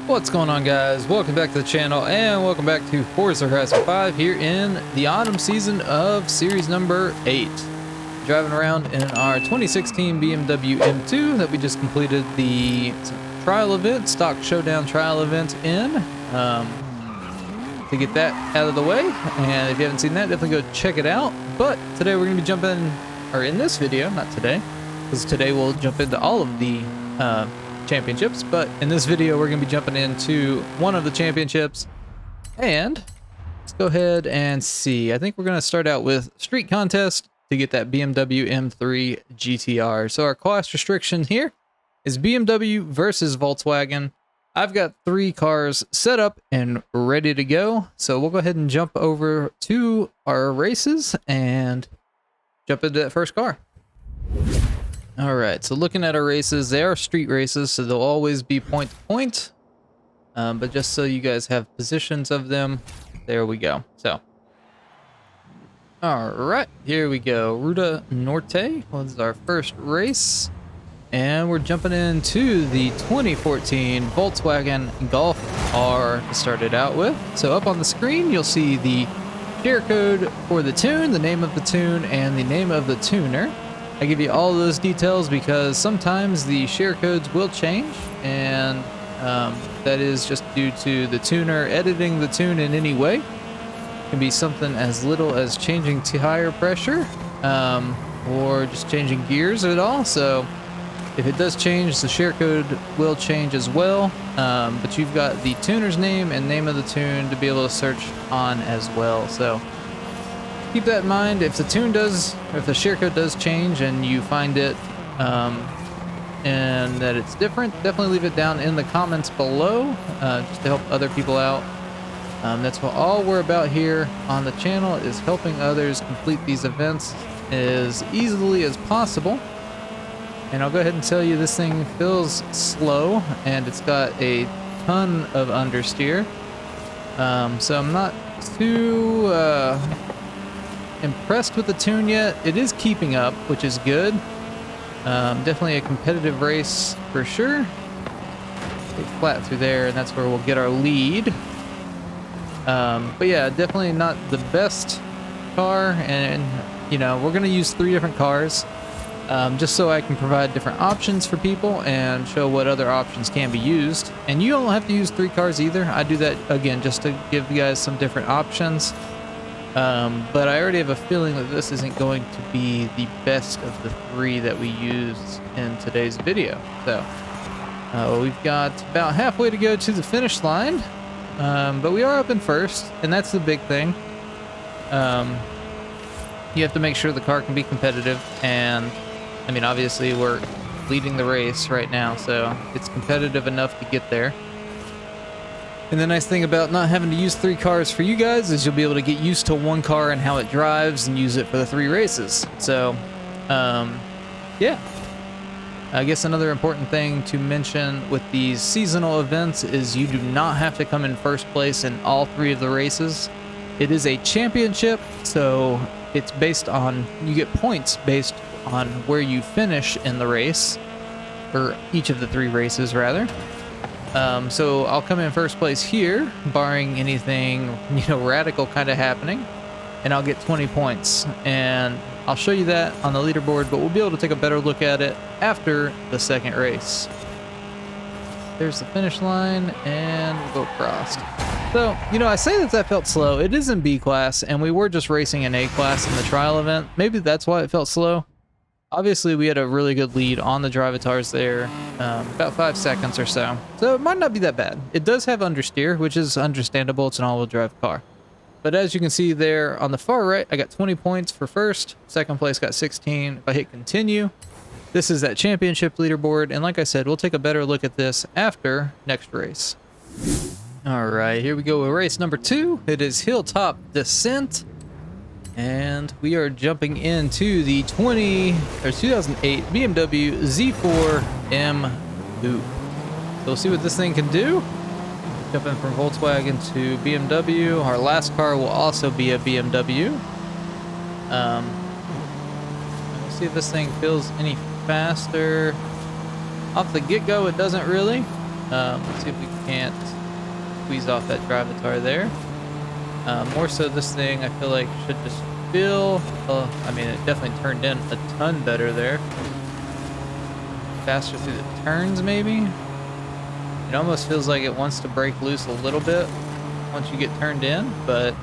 What's going on, guys? Welcome back to the channel and welcome back to Forza Horizon 5 here in the autumn season of series number 8. Driving around in our 2016 BMW M2 that we just completed the trial event, stock showdown trial event in. To get that out of the way, and if you haven't seen that, definitely go check it out. But today we're going to be jumping, or in this video, not today, because today we'll jump into all of the championships, but in this video we're going to be jumping into one of the championships. And let's go ahead and see. I think we're going to start out with street contest to get that BMW M3 GTR. So our class restriction here is BMW versus Volkswagen. I've got 3 cars set up and ready to go, so we'll go ahead and jump over to our races and jump into that first car. All right, so looking at our races, they are street races, so they'll always be point to point. But just so you guys have positions of them, there we go. So, all right, here we go. Ruda Norte was our first race, and we're jumping into the 2014 Volkswagen Golf R to start it out with. So up on the screen, you'll see the share code for the tune, the name of the tune, and the name of the tuner. I give you all those details because sometimes the share codes will change, and that is just due to the tuner editing the tune in any way. It can be something as little as changing tire pressure or just changing gears at all. So if it does change, the share code will change as well. But you've got the tuner's name and name of the tune to be able to search on as well. So keep that in mind. If the tune does, or if the share code does change and you find it and that it's different, definitely leave it down in the comments below just to help other people out. That's what all we're about here on the channel, is helping others complete these events as easily as possible. And I'll go ahead and tell you, this thing feels slow and it's got a ton of understeer. So I'm not too impressed with the tune yet. It is keeping up, which is good. Definitely a competitive race for sure. Get flat through there, and that's where we'll get our lead. But yeah, definitely not the best car, and you know, we're gonna use 3 different cars just so I can provide different options for people and show what other options can be used. And you don't have to use 3 cars either. I do that again just to give you guys some different options. But I already have a feeling that this isn't going to be the best of the 3 that we used in today's video. So we've got about halfway to go to the finish line, but we are up in first, and that's the big thing. You have to make sure the car can be competitive, and I mean, obviously we're leading the race right now, so it's competitive enough to get there. And the nice thing about not having to use 3 cars for you guys is you'll be able to get used to one car and how it drives and use it for the 3 races. So, yeah. I guess another important thing to mention with these seasonal events is you do not have to come in first place in all 3 of the races. It is a championship, so it's based on, you get points based on where you finish in the race, or each of the 3 races rather. So I'll come in first place here, barring anything, you know, radical kind of happening, and I'll get 20 points. And I'll show you that on the leaderboard, but we'll be able to take a better look at it after the second race. There's the finish line, and we'll go across. So, you know, I say that felt slow. It is in B class, and we were just racing in A class in the trial event. Maybe that's why it felt slow. Obviously, we had a really good lead on the drivatars there, about 5 seconds or so. So it might not be that bad. It does have understeer, which is understandable. It's an all-wheel drive car. But as you can see there on the far right, I got 20 points for first. Second place got 16. If I hit continue, this is that championship leaderboard. And like I said, we'll take a better look at this after next race. All right, here we go with race number 2. It is Hilltop Descent. And we are jumping into the 2008 BMW Z4M Coupe. So we'll see what this thing can do. Jumping from Volkswagen to BMW. Our last car will also be a BMW. We'll see if this thing feels any faster. Off the get-go, it doesn't really. Let's see if we can't squeeze off that drivatar there. More so this thing, I feel like should just feel, I mean, it definitely turned in a ton better there. Faster through the turns, maybe? It almost feels like it wants to break loose a little bit once you get turned in, but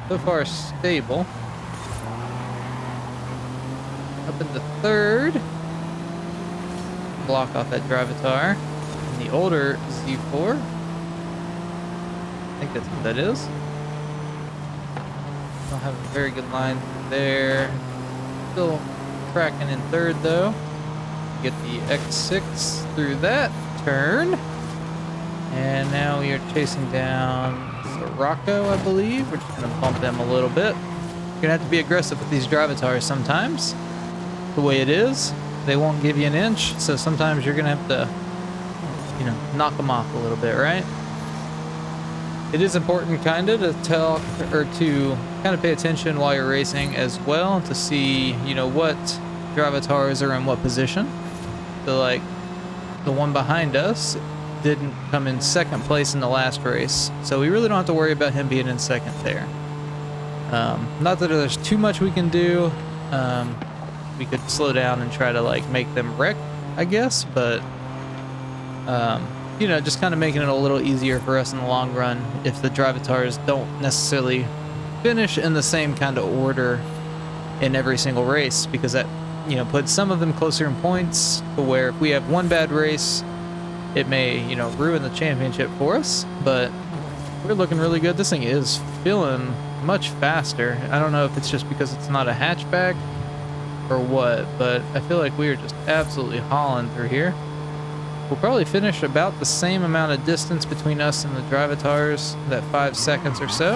so far stable. Up into third. Block off that drivatar. And the older Z4. I think that's what that is. Don't have a very good line there. Still tracking in third though. Get the X6 through that turn. And now we are chasing down Sirocco, I believe. We're just gonna bump them a little bit. You're gonna have to be aggressive with these drivatars sometimes. The way it is, they won't give you an inch, so sometimes you're gonna have to, you know, knock them off a little bit, right? It is important kinda to talk or to kind of pay attention while you're racing as well to see, you know, what drivatars are in what position. So like the one behind us didn't come in second place in the last race, so we really don't have to worry about him being in second there. Not that there's too much we can do. We could slow down and try to like make them wreck, I guess, but you know, just kind of making it a little easier for us in the long run if the drivatars don't necessarily finish in the same kind of order in every single race, because that, you know, puts some of them closer in points to where if we have one bad race, it may, you know, ruin the championship for us. But we're looking really good. This thing is feeling much faster. I don't know if it's just because it's not a hatchback or what, but I feel like we are just absolutely hauling through here. We'll probably finish about the same amount of distance between us and the drivatars, that 5 seconds or so.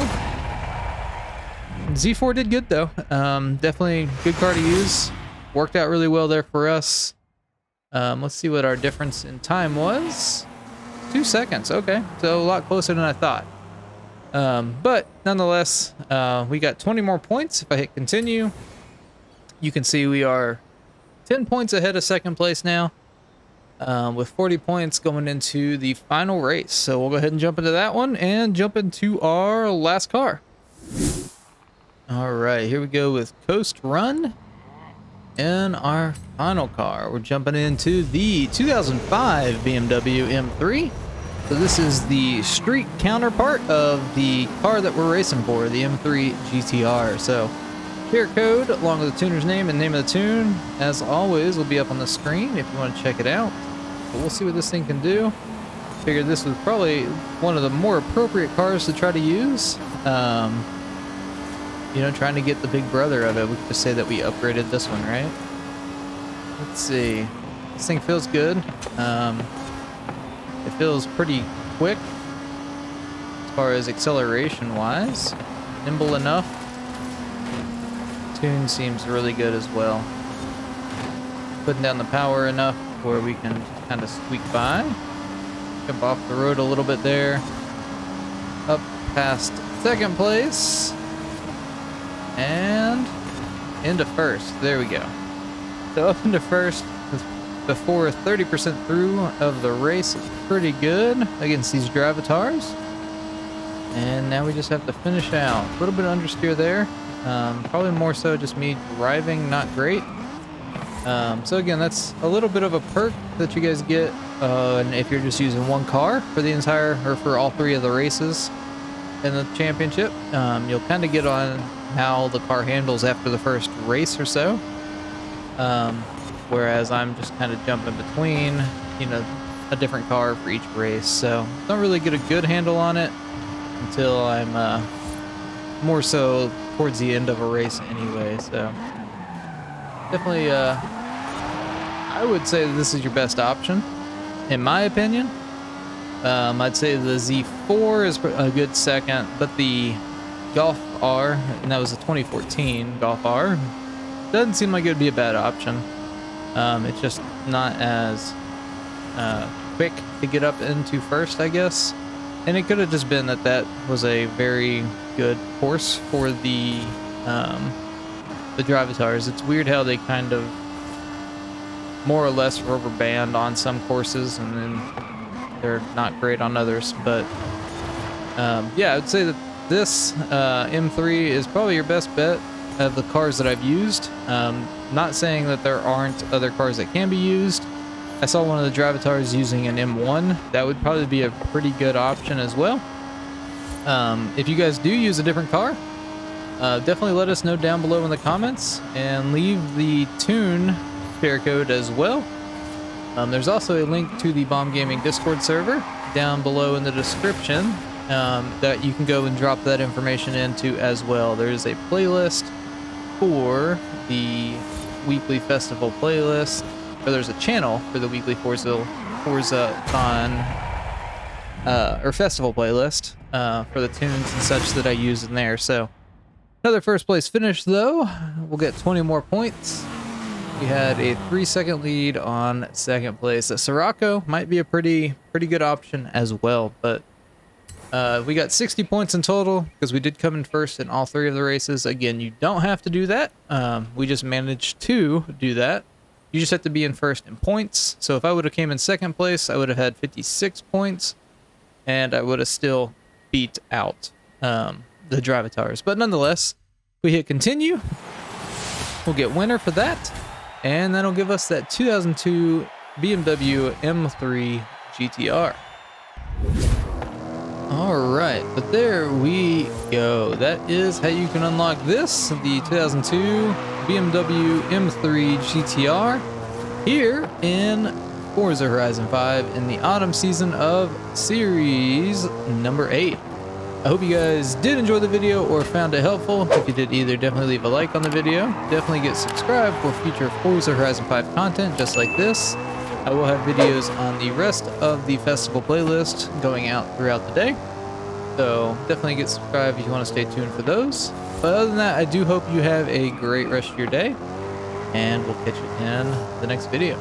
Z4 did good though. Definitely good car to use. Worked out really well there for us. Let's see what our difference in time was. 2 seconds, okay. So a lot closer than I thought. But nonetheless, we got 20 more points. If I hit continue, you can see we are 10 points ahead of second place now. With 40 points going into the final race. So we'll go ahead and jump into that one and jump into our last car. All right, here we go with Coast Run. In our final car, we're jumping into the 2005 BMW M3. So this is the street counterpart of the car that we're racing for, the M3-GTR. So share code along with the tuner's name and name of the tune, as always, will be up on the screen if you want to check it out. But we'll see what this thing can do. Figured this was probably one of the more appropriate cars to try to use. You know, trying to get the big brother of it. We could just say that we upgraded this one, right? Let's see. This thing feels good. It feels pretty quick as far as acceleration wise. Nimble enough. Tune seems really good as well. Putting down the power enough where we can kind of squeak by. Jump off the road a little bit there. Up past second place. And into first. There we go. So up into first before 30% through of the race is pretty good against these drivatars. And now we just have to finish out. A little bit of understeer there. Probably more so just me driving not great. So again, that's a little bit of a perk that you guys get and if you're just using one car for the entire, or for all 3 of the races in the championship. You'll kind of get on how the car handles after the first race or so. Whereas I'm just kind of jumping between, you know, a different car for each race. So don't really get a good handle on it until I'm more so towards the end of a race anyway. So definitely, I would say that this is your best option, in my opinion. I'd say the Z4 is a good second, but the Golf R, and that was a 2014 Golf R, doesn't seem like it would be a bad option. It's just not as quick to get up into first, I guess. And it could have just been that that was a very good course for the drivatars. It's weird how they kind of more or less rubber band on some courses, and then they're not great on others. But yeah, I would say that this M3 is probably your best bet of the cars that I've used. Not saying that there aren't other cars that can be used. I saw one of the Drivatars using an M1. That would probably be a pretty good option as well. If you guys do use a different car, definitely let us know down below in the comments, and leave the tune share code as well. There's also a link to the Bomb Gaming Discord server down below in the description that you can go and drop that information into as well. There's a playlist for the weekly festival playlist, or there's a channel for the weekly Forza or festival playlist for the tunes and such that I use in there. So another first place finish though. We'll get 20 more points. We had a 3-second lead on second place. A Scirocco might be a pretty good option as well, but we got 60 points in total because we did come in first in all 3 of the races. Again, you don't have to do that. We just managed to do that. You just have to be in first in points. So if I would have came in second place, I would have had 56 points, and I would have still beat out the Drivatars. But nonetheless, we hit continue. We'll get winner for that, and that'll give us that 2002 BMW M3 GTR. Alright, but there we go. That is how you can unlock this, the 2002 BMW M3 GTR, here in Forza Horizon 5 in the autumn season of Series number 8. I hope you guys did enjoy the video or found it helpful. If you did either, definitely leave a like on the video. Definitely get subscribed for future Forza Horizon 5 content just like this. I will have videos on the rest of the festival playlist going out throughout the day. So definitely get subscribed if you want to stay tuned for those. But other than that, I do hope you have a great rest of your day, and we'll catch you in the next video.